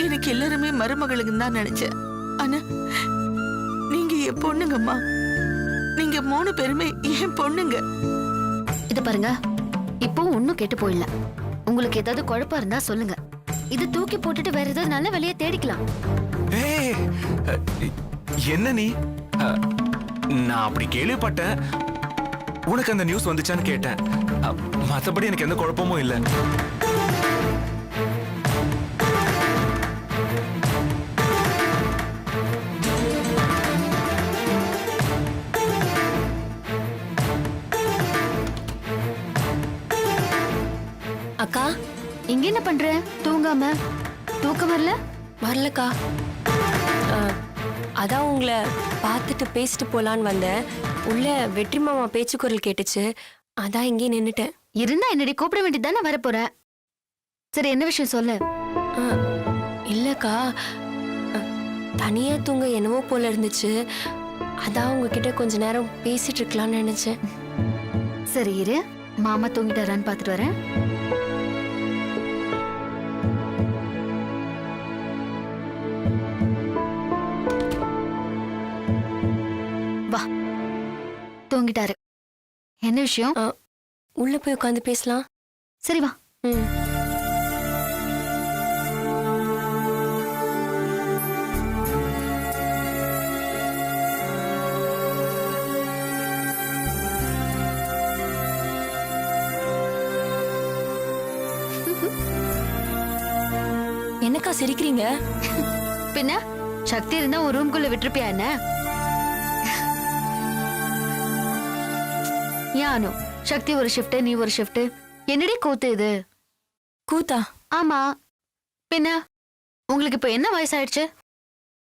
எனக்கு எல்லாருமே மருமகளுக்கு தான் நினைச்சேன். ஆனா நீங்க என் பொண்ணுங்கம்மா. நீங்க 3 பேருமே என் பொண்ணுங்க. இது பாருங்க, இப்போ ஒன்னும் கெட்டு போயிடல. உங்களுக்கு ஏதாவது குழப்பம் இருந்தா சொல்லுங்க. இது தூக்கி போட்டுட்டு வேற ஏதாவது நல்ல வழியை தேடிக்கலாம். என்ன நீ? நான் அப்படி கேள்விப்பட்டேன். உனக்கு அந்த நியூஸ் வந்துச்சான்னு கேட்டேன். மத்தபடி எனக்கு எந்த குழப்பமும் இல்லை. அக்கா, இங்க என்ன பண்ற? தூங்காம? தூக்கம் வரல? வரலக்கா. அதான் உங்களை பார்த்துட்டு பேசிட்டு போலான்னு வந்தேன். உள்ள வெற்றி மாமா பேச்சு குரல் கேட்டுச்சு. அதான் இங்கே நின்னுட்டேன். இருந்தா என்னடி கூப்பிட வேண்டியதானே வரப்போற. சரி, என்ன விஷயம் சொல்லு. இல்லக்கா, தனியா தூங்க என்னவோ போல இருந்துச்சு. அதான் உங்ககிட்ட கொஞ்ச நேரம் பேசிட்டு இருக்கலாம்னு நினைச்சேன். சரி இரு, மாமா தூங்கிட்டாரான்னு பாத்துட்டு வரேன். வா, தூங்கிட்டாரு. என்ன விஷயம்? உள்ள போய் உட்காந்து பேசலாம். சரி வா. என்னக்கா சிரிக்கிறீங்க? பின்ன சக்தி இருந்தா ஒரு ரூம்குள்ள விட்டுருப்பியா என்ன? யானோ சக்தி ஒரு ஷிஃப்ட், நீ ஒரு ஷிஃப்ட். என்னடி கூத்து இது? கூத்தா? ஆமா, பின்ன உங்களுக்கு இப்ப என்ன வயசாயிடுச்சு?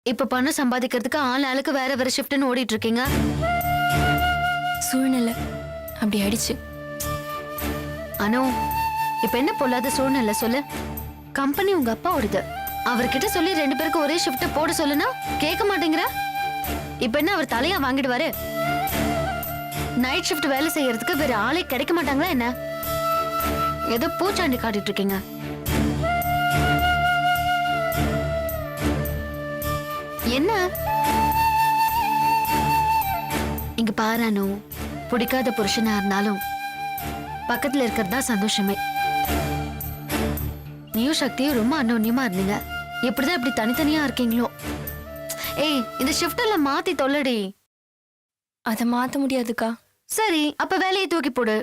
இப்ப பணம் சம்பாதிக்கிறதுக்கு ஆளுக்கு வேற வேற ஷிஃப்ட்னு ஓடிட்டு இருக்கீங்க. சூழ்நிலை அப்படி ஆயிடுச்சு. அனோ, இப்ப என்ன பொல்லாத சூழ்நிலை சொல்லு. கம்பெனி உங்க அப்பா ஓடுது. அவர்கிட்ட சொல்லி 2 பேருக்கு ஒரே ஷிஃப்ட் போட சொல்லுனா கேட்க மாட்டேங்கிற. இப்ப என்ன அவர் தலையா வாங்கிடுவாரு? நைட் ஷிஃப்ட் வேலை செய்யறதுக்கு வேற ஆளே கிடைக்க மாட்டாங்களா என்ன? ஏதோ பூச்சாண்டி காட்டிட்டு இருக்கீங்க. என்ன இங்க பாரானோ, பிடிக்காத புருஷனா இருந்தாலும் பக்கத்துல இருக்கிறதா சந்தோஷமே. நீயும் சக்தியும் ரொம்ப அன்னோன்யமா இருந்தீங்க. எப்படிதான் இப்படி தனித்தனியா இருக்கீங்களோ? ஏய், இந்த ஷிஃப்ட் எல்லாம் மாத்தி தொல்லடி. அதை மாத்த முடியாதுக்கா. சரி, அப்ப வேலையை தூக்கி போடு.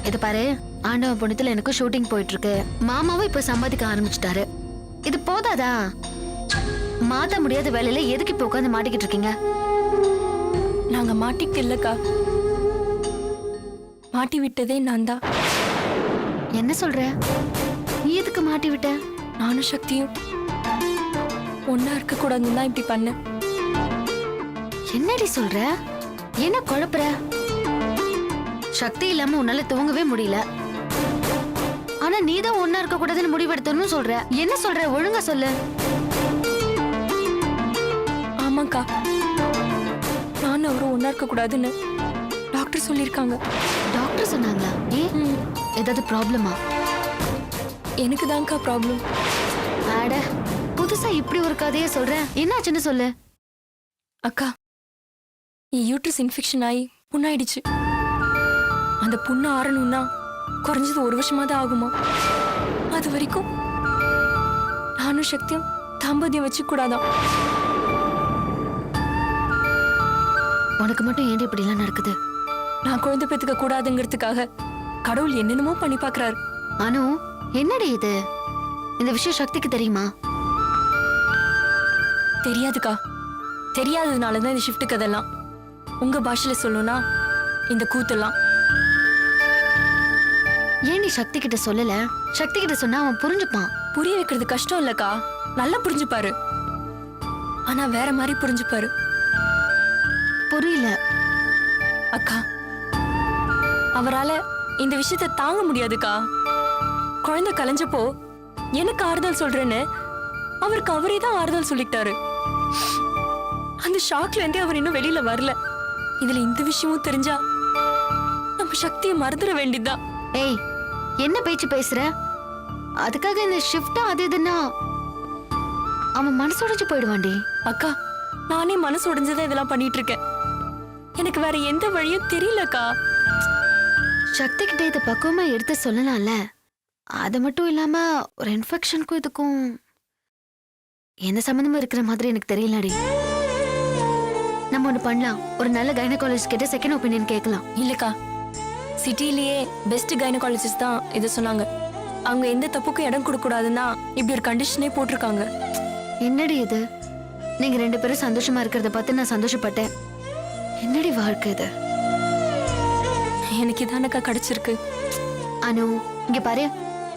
இது பாரு, ஆண்டவ புண்ணியத்துல எனக்கும் ஷூட்டிங் போயிட்டு இருக்கு. மாமாவும் இப்ப சம்பாதிக்க ஆரம்பிச்சுட்டாரு. இது போதாதா? மாத்த முடியாத வேலையில எதுக்கு இப்ப உட்காந்து மாட்டிக்கிட்டு இருக்கீங்க? நாங்க மாட்டிக்கிட்டு இல்லக்கா, மாட்டி விட்டதே நான் தான். என்ன சொல்ற? நீ எதுக்கு மாட்டி விட்ட? நானும் சக்தியும் ஒன்னா இருக்க கூடாதுன்னு தான் இப்படி பண்ண. என்னடி சொல்ற? என்ன குழப்புற? சக்தி இல்லாம உன்னால தூங்கவே முடியல. ஆனா நீதான் ஒன்னா இருக்க கூடாதுன்னு முடிவெடுத்தணும் சொல்ற. என்ன சொல்ற? ஒழுங்கா சொல்லு. ஆமாக்கா, நானும் அவரும் ஒன்னா இருக்க கூடாதுன்னு டாக்டர் சொல்லிருக்காங்க. டாக்டர் சொன்னாங்களா? ஏன், ஏதாவது ப்ராப்ளமா? எனக்கு தான்க்கா ப்ராப்ளம். அட, புதுசா இப்படி ஒரு கதையை சொல்ற. என்னாச்சுன்னு சொல்லு. அக்கா, என் யூட்ரஸ் இன்ஃபெக்ஷன் ஆகி புண்ணாயிடுச்சு. அந்த புண்ணு ஆறணும்னா குறைஞ்சது 1 வருஷமா தான் ஆகுமா. அது வரைக்கும் நானும் சக்தியும் தாம்பத்தியம் வச்சு கூடாதான். உனக்கு மட்டும் ஏன் இப்படி எல்லாம் நடக்குது? நான் குழந்தை பெத்துக்க கூடாதுங்கிறதுக்காக கடவுள் என்னென்னமோ பண்ணி பாக்குறாரு. அனு, என்னடி இது? இந்த விஷயம் சக்திக்கு தெரியுமா? தெரியாதுக்கா. தெரியாததுனாலதான் இந்த ஷிஃப்ட் கதெல்லாம். உங்க பாஷையில சொல்லணும்னா இந்த கூத்தெல்லாம். ஏன் நீ சக்தி கிட்ட சொல்லல? சக்தி கிட்ட சொன்னா அவன் புரிஞ்சுப்பான். புரிய வைக்கிறது கஷ்டம் இல்லக்கா, நல்லா புரிஞ்சுப்பாரு. ஆனா வேற மாதிரி புரிஞ்சுப்பாரு. புரியல அக்கா, அவரால இந்த விஷயத்தை தாங்க முடியாதுக்கா. குழந்தை கலைஞ்சப்போ எனக்கு ஆறுதல் சொல்றேன்னு அவருக்கு அவரே தான் ஆறுதல் சொல்லிட்டாரு. அந்த ஷாக்ல இருந்தே அவர் இன்னும் வெளியில வரல. இதுல இந்த விஷயமும் தெரிஞ்சா நம்ம சக்தியை மறந்துட வேண்டியதுதான். ஏய், என்ன பேச்சு பேசுற? அதுக்காக இந்த ஷிஃப்ட் அது இதுன்னா அவன் மனசோடைச்சு போயிடுவான்டி. அக்கா, நானே மனசு உடைஞ்சதான் இதெல்லாம் பண்ணிட்டு இருக்கேன். எனக்கு வேற எந்த வழியும் தெரியலக்கா. சக்தி கிட்ட இதை பக்குவமா எடுத்து சொல்லலாம்ல. அது மட்டும் இல்லாம ஒரு இன்ஃபெக்ஷனுக்கும் இதுக்கும் எந்த சம்மந்தமும் இருக்கிற மாதிரி எனக்கு தெரியலடி. நம்ம ஒண்ணு பண்ணலாம், ஒரு நல்ல கைனகாலஜிஸ்ட் கிட்ட செகண்ட் ஒப்பீனியன் கேட்கலாம். இல்லக்கா, சிட்டிலேயே பெஸ்ட் கைனகாலஜிஸ்ட் தான் இதை சொன்னாங்க. அவங்க எந்த தப்புக்கும் இடம் கொடுக்க கூடாதுன்னா இப்படி ஒரு கண்டிஷனே போட்டிருக்காங்க. என்னடி இது? நீங்க 2 பேரும் சந்தோஷமா இருக்கிறத பார்த்து நான் சந்தோஷப்பட்டேன். என்னடி வாழ்க்கை இது? எனக்கு இதானக்கா கிடைச்சிருக்கு. அனு, இங்க பாரு,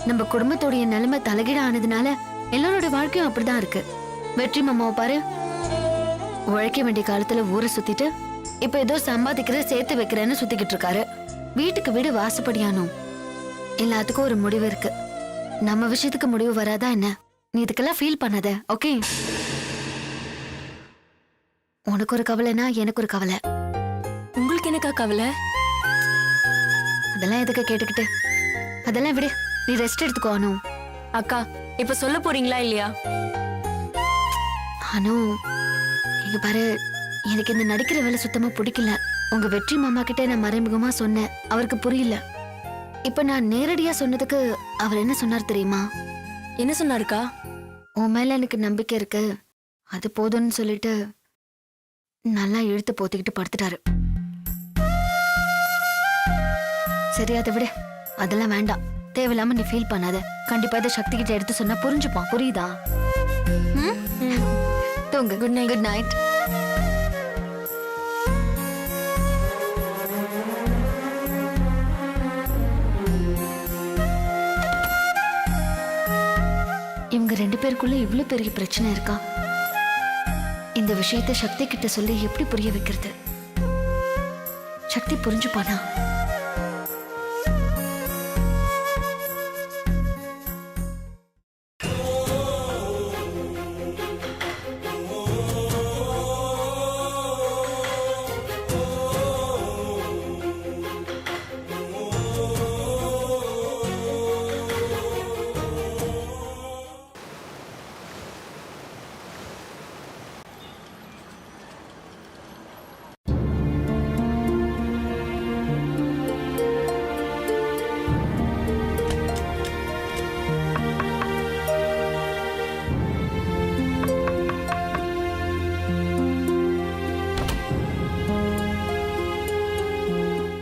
நம்ம குடும்பத்தோடைய நிலைமை தலைகீழ ஆனதுனால எல்லாரோட வாழ்க்கையும் அப்படிதான் இருக்கு. வெற்றி மாமாவை பாரு, உழைக்க வேண்டிய காலத்துல ஊரை சுத்திட்டு இப்ப ஏதோ சம்பாதிக்கிற சேர்த்து வைக்கிறேன்னு சுத்திக்கிட்டு இருக்காரு. வீட்டுக்கு வீடு வாசப்படியானோ. எல்லாத்துக்கும் ஒரு முடிவு இருக்கு. நம்ம விஷயத்துக்கு முடிவு வராதா என்ன? நீ இதுக்கெல்லாம் ஃபீல் பண்ணாத, ஓகே? உனக்கு ஒரு கவலைனா எனக்கு ஒரு கவலை. உங்களுக்கு என்னக்கா கவலை? அதெல்லாம் எதுக்கு கேட்டுக்கிட்டு? அதெல்லாம் விடு, நீ ரெஸ்ட் எடுத்துக்கோ அனு. அக்கா, இப்ப சொல்ல போறீங்களா இல்லையா? அனு, இங்க பாரு, எனக்கு இந்த நடிக்கிற வேலை சுத்தமா பிடிக்கல. உங்க வெற்றி மாமா கிட்ட நான் மறைமுகமா சொன்னேன், அவருக்கு புரியல. இப்ப நான் நேரடியா சொன்னதுக்கு அவர் என்ன சொன்னார் தெரியுமா? என்ன சொன்னாருக்கா? உன் மேல எனக்கு நம்பிக்கை இருக்கு, அது போதும்னு சொல்லிட்டு நல்லா இழுத்து போத்திக்கிட்டு படுத்துட்டாரு. சரி, அதை விட, அதெல்லாம் வேண்டாம். தேவையில்லாம நீ ஃபீல் பண்ணாத. கண்டிப்பா இதை சக்தி கிட்ட எடுத்து சொன்னா புரிஞ்சுப்பான், புரியுதா? தூங்கு. Good night. Good night. இவங்க 2 பேருக்குள்ள இவ்ளோ பெரிய பிரச்சனை இருக்கா? இந்த விஷயத்தை சக்தி கிட்ட சொல்லி எப்படி புரிய வைக்கிறது? சக்தி புரிஞ்சுப்பானா?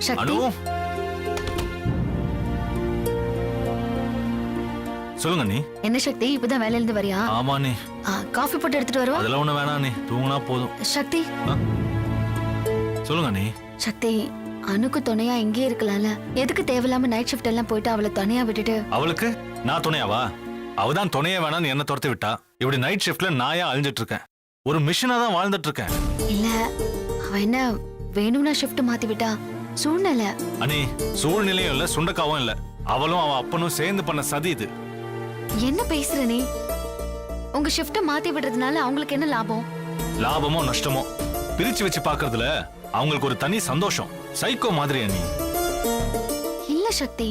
சக்தி, அனு, சொல்லுங்க நீ. என்ன சக்தி, இப்பதான் வேலையில இருந்து வரியா? ஆமா நீ. காஃபி போட்டு எடுத்துட்டு வருவா? அதெல்லாம் ஒண்ணு வேணாம் நீ, தூங்கினா போதும். சக்தி, சொல்லுங்க நீ. சக்தி, அனுக்கு துணையா இங்கே இருக்கலாம்ல. எதுக்கு தேவையில்லாம நைட் ஷிஃப்ட் எல்லாம் போயிட்டு அவளை தனியா விட்டுட்டு? அவளுக்கு நான் துணையாவா? அவதான் துணையே வேணான்னு என்ன துரத்தி விட்டா. இப்படி நைட் ஷிஃப்ட்ல நாயா அழிஞ்சிட்டு இருக்கேன். ஒரு மிஷினா தான் வாழ்ந்துட்டு இருக்கேன். இல்ல, அவ என்ன வேணும்னா ஷிஃப்ட் மாத்தி விட்டா? சூழ்நிலை. அனி, சூழ்நிலையும் இல்ல, சுண்டக்காவும் இல்ல. அவளும் அவ அப்பனும் சேர்ந்து பண்ண சதி இது. என்ன பேசுற நீ? உங்க ஷிஃப்ட மாத்தி விடுறதுனால அவங்களுக்கு என்ன லாபம்? லாபமோ நஷ்டமோ பிரிச்சு வச்சு பாக்குறதுல அவங்களுக்கு ஒரு தனி சந்தோஷம். சைக்கோ மாதிரி அண்ணி. இல்ல சக்தி,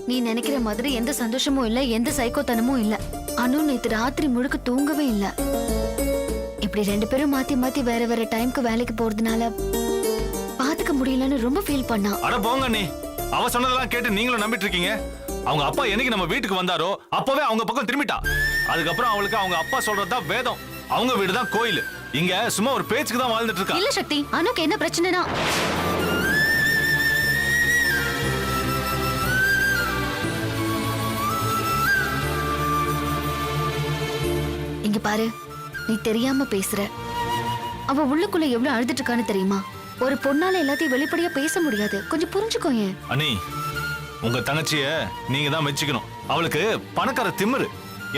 நீ நினைக்கிற மாதிரி எந்த சந்தோஷமும் இல்ல, எந்த சைக்கோத்தனமும் இல்ல. அனு நேத்து ராத்திரி முழுக்க தூங்கவே இல்ல. இப்படி 2 பேரும் மாத்தி மாத்தி வேற வேற டைம்க்கு வேலைக்கு போறதுனால பாத்துக்க முடியலன்னு ரொம்ப ஃபீல் பண்ணா. அட போங்க அண்ணி, அவ சொன்னதெல்லாம் கேட்டு நீங்களும் நம்பிட்டு இருக்கீங்க. அவங்க அப்பா என்னைக்கு நம்ம வீட்டுக்கு வந்தாரோ அப்பவே அவங்க பக்கம் திரும்பிட்டா. அதுக்கப்புறம் அவளுக்கு அவங்க அப்பா சொல்றதுதான் வேதம். அவங்க வீடுதான் கோயில். இங்க சும்மா ஒரு பேச்சுக்கு தான் வாழ்ந்துட்டு இருக்கா. இல்ல சக்தி, அனுக்கு என்ன பிரச்சனைனா இங்க பாரு, நீ தெரியாம பேசுற. அவ உள்ளுக்குள்ள எவ்வளவு அழுதுட்டு இருக்கான்னு தெரியுமா? ஒரு பொண்ணால எல்லாத்தையும் வெளிப்படையா பேச முடியாது. கொஞ்சம் புரிஞ்சுக்கோங்க. அண்ணி, உங்க தங்கச்சிய நீங்க தான் மெச்சிக்கணும். அவளுக்கு பணக்கார திமிரு.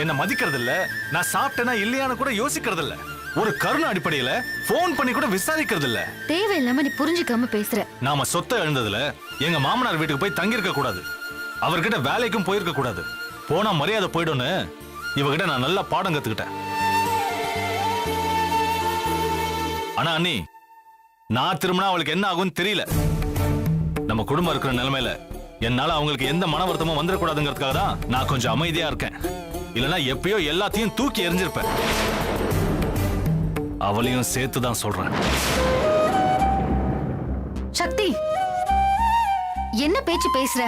என்ன மதிக்கிறது இல்ல, நான் சாப்பிட்டேனா இல்லையான்னு கூட யோசிக்கிறது இல்ல. ஒரு கருணை அடிப்படையில போன் பண்ணி கூட விசாரிக்கிறது இல்ல. தேவையில்லாம நீ புரிஞ்சுக்காம பேசுற. நாம சொத்தை எழுந்ததுல எங்க மாமனார் வீட்டுக்கு போய் தங்கி இருக்க கூடாது. அவர்கிட்ட வேலைக்கும் போயிருக்க கூடாது. போனா மரியாதை போயிடும்னு இவகிட்ட நான் நல்லா பாடம் கத்துக்கிட்டேன். ஆனா அண்ணி, நான் திரும்பினா அவளுக்கு என்ன ஆகும்னு தெரியல. நம்ம குடும்பம் இருக்கிற நிலைமையில என்னால அவங்களுக்கு எந்த மன வருத்தமும் வந்துடக்கூடாதுங்கிறதுக்காக தான் நான் கொஞ்சம் அமைதியா இருக்கேன். இல்லைன்னா எப்பயோ எல்லாத்தையும் தூக்கி எறிஞ்சிருப்பேன். அவளையும் சேர்த்து தான் சொல்றேன். சக்தி, என்ன பேச்சு பேசுற?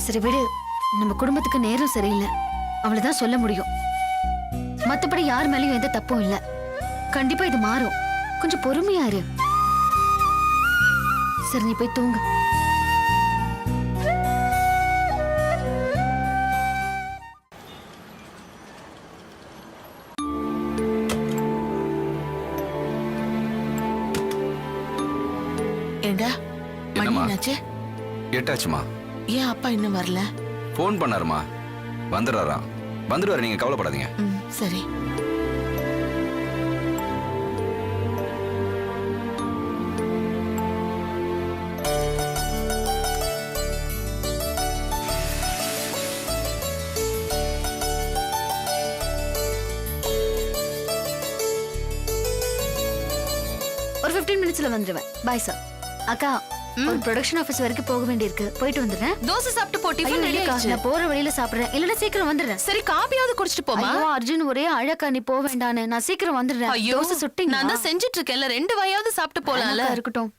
சரி விடு, நம்ம குடும்பத்துக்கு நேரம் சரியில்லை, அவ்வளவுதான் சொல்ல முடியும். மத்தபடி யார் மேலயும் எந்த தப்பும் இல்ல. கண்டிப்பா இது மாறும், கொஞ்சம் பொறுமையா இரு. சரி, நீ போய் தூங்கு. ஏண்டா மணி என்னம்மா? என்னாச்சு? எட்டாச்சுமா. ஏன் அப்பா இன்னும் வரல? ஃபோன் பண்ணாருமா, வந்துடுறாராம். வந்துடுவாரு, நீங்க கவலைப்படாதீங்க. சரி. ஒரு 15 மினிட்ஸ்ல வந்துருவேன். Bye sir. அக்கா, ஒரு ப்ரொடக்ஷன் ஆபீஸ் வரைக்கும் போக வேண்டியிருக்கு, போயிட்டு வந்துடுறேன். தோசை சாப்பிட்டு போ, டிஃபன் ரெடி ஆயிடுச்சு. நான் போற வழியில சாப்பிடுறேன், இல்லனா சீக்கிரம் வந்துடுறேன். சரி, காபியாவது குடிச்சிட்டு போமா. ஐயோ அர்ஜுன், ஒரே அழகா, நீ போக வேண்டானே, நான் சீக்கிரம் வந்துடுறேன். ஐயோ, தோசை சுட்டிங்க. நான் தான் செஞ்சிட்டு இருக்கேன்ல, 2 வாயாவது சாப்பிட்டு போலாம்ல. இருக்கட்டும்.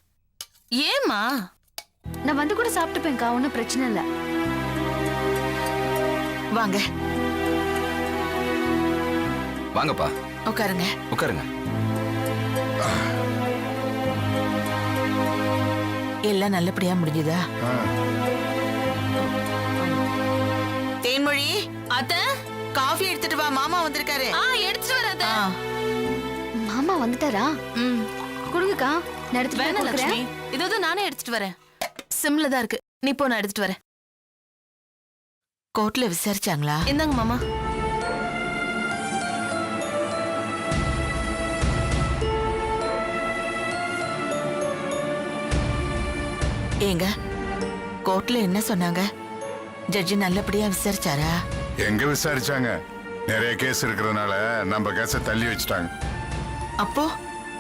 ஏமா? நான் வந்து கூட சாப்பிட்டுப்பேன்க்கா, ஒன்னும் பிரச்சனை இல்ல. வாங்க வாங்கப்பா, உட்காருங்க. உட்காருங்க. எல்லாம் நல்லபடியா முடிஞ்சுதா? தேன்மொழி, அத்த, காஃபி எடுத்துட்டு வா, மாமா வந்திருக்காரு. எடுத்துட்டு வராத. மாமா வந்துட்டாரா? குடுங்கக்கா, நான் எடுத்துட்டு வேணா போய் லட்சுமி, கொடுக்கிறேன். இதோ நானே எடுத்துட்டு வரேன். சிம்ல தான் இருக்கு, நீ போ, நான் எடுத்துட்டு வரேன். கோர்ட்ல விசாரிச்சாங்களா? இந்தாங்க மாமா. ஏங்க, கோர்ட்ல என்ன சொன்னாங்க? ஜட்ஜி நல்லபடியா விசாரிச்சாரா? எங்க விசாரிச்சாங்க? நிறைய கேஸ் இருக்கிறதுனால நம்ம கேஸை தள்ளி வச்சுட்டாங்க. அப்போ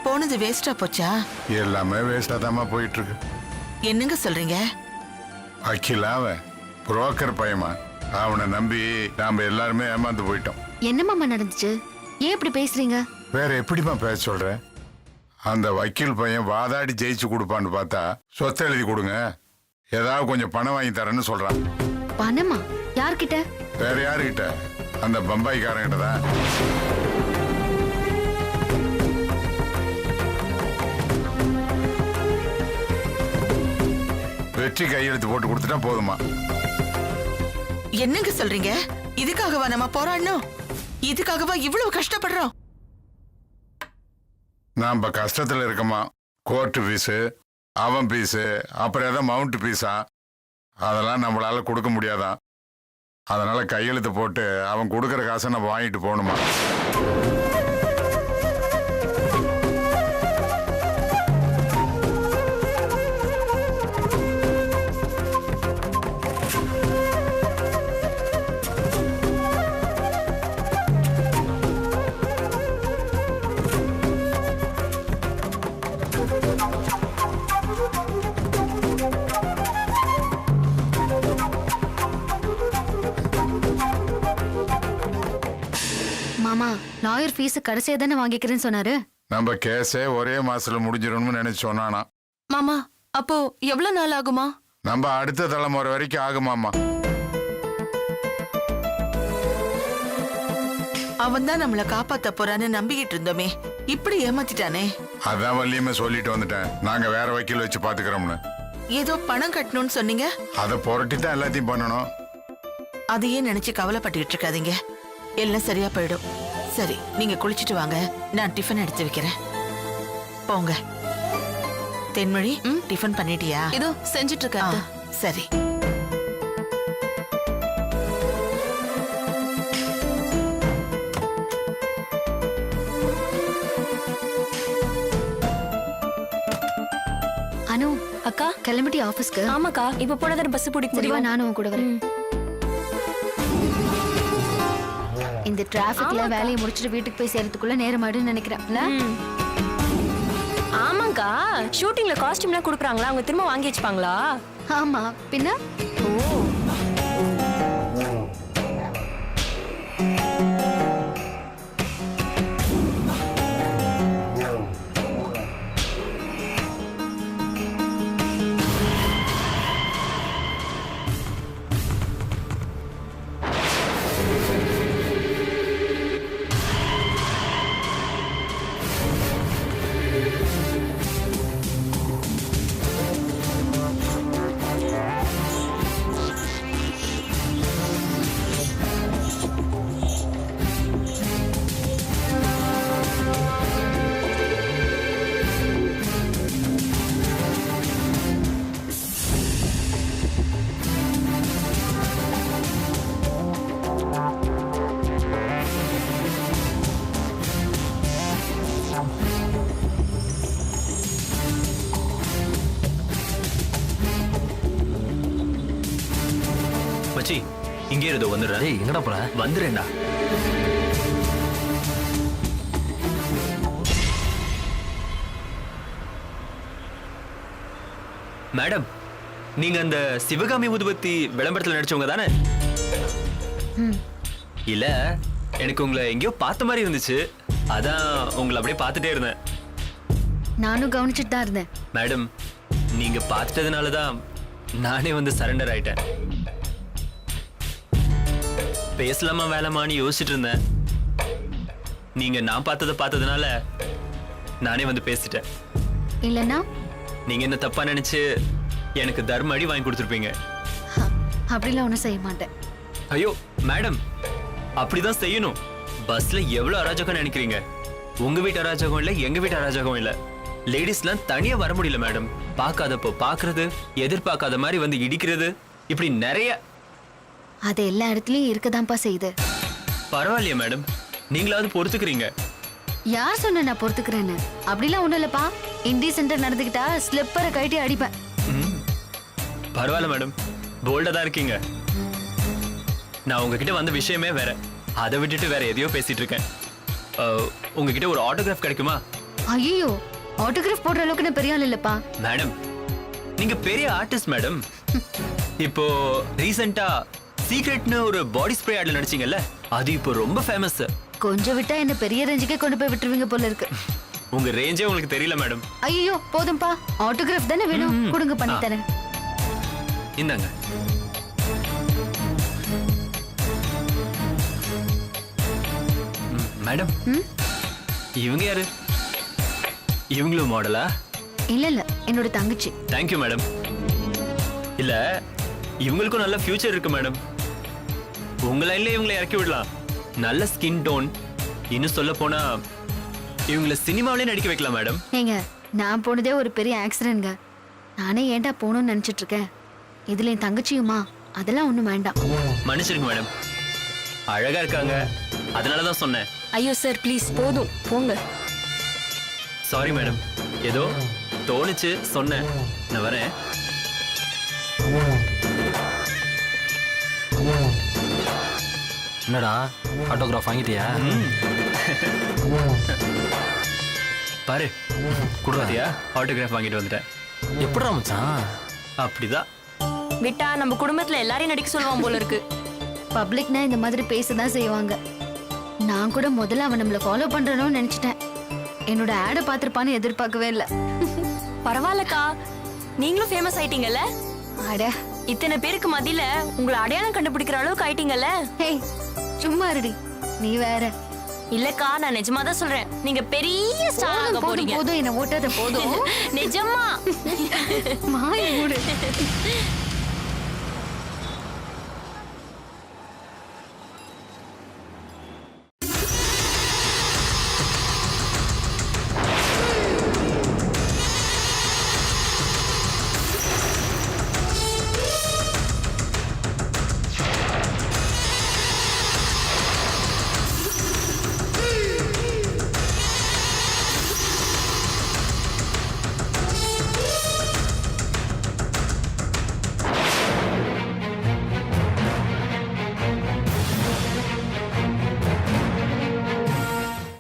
போனது வேஸ்டா போச்சா? எல்லாமே வேஸ்டா தாமா போயிட்டு இருக்கு. என்னங்க சொல்றீங்க? அகிலா அவன் புரோக்கர் பையமா, அவனை நம்பி நாம எல்லாருமே ஏமாந்து போயிட்டோம். என்ன மாமா நடந்துச்சு? ஏன் இப்படி பேசுறீங்க? வேற எப்படிமா பேச சொல்ற? அந்த வக்கீல் பையன் வாதாடி ஜெயிச்சு கொடுப்பான்னு பார்த்தா சொத்தை எழுதி கொடுங்க, ஏதாவது கொஞ்சம் பணம் வாங்கி தரேன்னு சொல்றான். பணமா? யார்கிட்ட? வேற யாருகிட்ட? அந்த பம்பாய்க்காரங்கிட்ட தான். வெற்றி கையெழுத்து போட்டு கொடுத்துட்டா போதுமா? என்னங்க சொல்றீங்க? இதுக்காகவா நம்ம போராடணும்? இதுக்காகவா இவ்வளவு கஷ்டப்படுறோம்? நாம கஷ்டத்துல இருக்கமா, கோர்ட்டு ஃபீஸு, அவன் ஃபீஸு, அப்புறம் ஏதோ மவுண்ட் ஃபீஸா, அதெல்லாம் நம்மளால கொடுக்க முடியாதான். அதனால கையெழுத்து போட்டு அவன் கொடுக்குற காசை நம்ம வாங்கிட்டு போகணுமா? மாமா, லாயர் ஃபீஸ் கடைசியா தானே வாங்கிக்கிறேன்னு சொன்னாரு. நம்ம கேஸே ஒரே மாசத்துல முடிஞ்சிடணும்னு நினைச்சு சொன்னானா. மாமா, அப்போ எவ்வளவு நாள் ஆகுமா? நம்ம அடுத்த தலைமுறை வரைக்கும் ஆகுமாமா. அவன் தான் நம்மள காப்பாத்த போறான்னு நம்பிக்கிட்டு இருந்தோமே, இப்படி ஏமாத்திட்டானே. அதான் வள்ளியமே சொல்லிட்டு வந்துட்டேன், நாங்க வேற வக்கீல் வச்சு பாத்துக்கிறோம்னு. ஏதோ பணம் கட்டணும்னு சொன்னீங்க. அதை புரட்டி தான் எல்லாத்தையும் பண்ணணும். அதையே நினைச்சு கவலைப்பட்டுக்கிட்டு இருக்காதீங்க, எல்லாம் சரியா போயிடும். சரி, நீங்க குளிச்சிட்டு வாங்க, நான் டிஃபன் எடுத்து வைக்கிறேன். போங்க. தென்மொழி, டிஃபன் பண்ணிட்டியா? இதோ செஞ்சிட்டு ஆ, இருக்க. சரி. அனு, அக்கா, கிளம்பிட்டி ஆபீஸ்க்கு? ஆமாக்கா, இப்ப போனதான பஸ் பிடிக்க சரிவா, முடியும். நானும் உன் கூட வரேன். இந்த டிராபிக்ல வேலையை முடிச்சிட்டு வீட்டுக்கு போய் சேர்றதுக்குள்ள நேரம் ஆயிடும்னு நினைக்கிறேன்ல. ஆமாங்கா, ஷூட்டிங்ல காஸ்டியூம்லாம் கொடுக்குறாங்களா, அவங்க திரும்ப வாங்கி வச்சுப்பாங்களா? ஆமா பின்ன. மச்சி இங்கே இருதோ வந்துடுறேன். டேய் எங்கடா போற? வந்துடுறேன்டா. மேடம், நீங்க அந்த சிவகாமி ஊதுபத்தி விளம்பரத்துல நடிச்சவங்க தானே? இல்ல, எனக்கு உங்களை எங்கேயோ பார்த்த மாதிரி இருந்துச்சு, அதான் உங்களை அப்படியே பார்த்துட்டே இருந்தேன். நானும் கவனிச்சுட்டு தான் இருந்தேன். மேடம், நீங்க பார்த்துட்டதுனால தான் நானே வந்து சரண்டர் ஆயிட்டேன். பேசலாமா வேலைமான்னு யோசிச்சுட்டு இருந்தேன். நீங்க நான் பார்த்ததுனால நானே வந்து பேசிட்டேன். இல்லன்னா நீங்க என்ன தப்பா நினைச்சு எனக்கு தர்ம அடி வாங்கி கொடுத்துருப்பீங்க. அப்படிலாம் ஒன்றும் செய்ய மாட்டேன். ஐயோ மேடம், அப்படிதான் செய்யணும். பஸ்ல எவ்வளவு அராஜகம் நினைக்கிறீங்க? உங்க வீட்டு அராஜகம் இல்ல, எங்க வீட்டு அராஜகம் இல்ல. லேடிஸ்லாம் தனியா வர முடியல மேடம். பார்க்காதப்போ பாக்குறது, எதிர்பார்க்காத மாதிரி வந்து இடிக்கிறது, இப்படி நிறைய. அது எல்லா இடத்துலயும் இருக்கதான்ப்பா செய்யுது. பரவாயில்லையா மேடம், நீங்களாவது பொறுத்துக்கிறீங்க. யார் சொன்ன நான் பொறுத்துக்கிறேன்னு? அப்படிலாம் ஒண்ணும் இல்லப்பா. இன்டீசென்டா நடந்துக்கிட்டா ஸ்லிப்பரை கழட்டி அடிப்பேன். பரவாயில்ல மேடம், போல்டா தான் இருக்கீங்க. நான் உங்ககிட்ட வந்த விஷயமே வேற, அதை விட்டுட்டு வேற எதையோ பேசிட்டு இருக்கேன். உங்ககிட்ட ஒரு ஆட்டோகிராஃப் கிடைக்குமா? ஐயோ, ஆட்டோகிராஃப் போடுற அளவுக்கு நான் பெரிய ஆள் இல்லப்பா. மேடம், நீங்க பெரிய ஆர்டிஸ்ட் மேடம். இப்போ ரீசெண்டா சீக்ரெட்னு ஒரு பாடி ஸ்ப்ரே ஆட்ல நடிச்சீங்கல்ல, அது இப்போ ரொம்ப ஃபேமஸ். கொஞ்சம் விட்டா என்ன பெரிய ரேஞ்சுக்கே கொண்டு போய் விட்டுருவீங்க போல இருக்கு. உங்க ரேஞ்சே உங்களுக்கு தெரியல மேடம். ஐயோ போதும்பா, ஆட்டோகிராஃப் தானே வேணும், கொடுங்க பண்ணி தரேன். இந்தாங்க. மேடம், இவங்க யாரு? இவங்களும் மாடலா? இல்ல இல்ல, என்னோட தங்கச்சி. Thank you madam. இல்ல, இவங்களுக்கும் நல்ல ஃபியூச்சர் இருக்கு மேடம். உங்க லைன்ல இவங்களை இறக்கி விடலாம். நல்ல ஸ்கின் டோன், இன்னும் சொல்ல போனா இவங்களை சினிமாவிலே நடிக்க வைக்கலாம் மேடம். ஏங்க, நான் போனதே ஒரு பெரிய ஆக்சிடென்ட்ங்க. நானே ஏன்டா போகணும்னு நினைச்சிட்டு இருக்கேன். இதுல என் தங்கச்சியுமா, அதெல்லாம் ஒண்ணும் வேண்டாம். மன்னிச்சிருங்க மேடம், அழகா இருக்காங்க, அதனாலதான் சொன்னேன். ஐயோ சார் ப்ளீஸ், போதும் போங்க. சாரி மேடம், ஏதோ தோணுச்சு சொன்னேன். நான் வரேன். என்னடா ஆட்டோகிராஃப் வாங்கிட்டியா? பாரு குடுவாதியா, ஆட்டோகிராஃப் வாங்கிட்டு வந்துட்டேன். எப்படிடா மச்சான்? அப்படிதான் விட்டா நம்ம குடும்பத்துல எல்லாரையும் நடிக்க சொல்லுவான் போல இருக்கு. பப்ளிக்னா இந்த மாதிரி பேசதான் செய்வாங்க. நான் கூட முதல்ல அவன் நம்மள ஃபாலோ பண்றணும்னு நினைச்சிட்டேன். என்னோட ஆடை பார்த்திருப்பான்னு எதிர்பார்க்கவே இல்லை. பரவாயில்லக்கா, நீங்களும் ஃபேமஸ் ஆயிட்டீங்கல்ல. அட, இத்தனை பேருக்கு மத்தியில உங்களை அடையாளம் கண்டுபிடிக்கிற அளவுக்கு ஆயிட்டீங்கல்ல. ஹேய் சும்மா இருடி, நீ வேற. இல்லக்கா, நான் நிஜமா தான் சொல்றேன், நீங்க பெரிய ஸ்டார் ஆக போதும் போறீங்க. போதும், என்ன ஓட்டாத போதும். நிஜமா. மாய மூடு.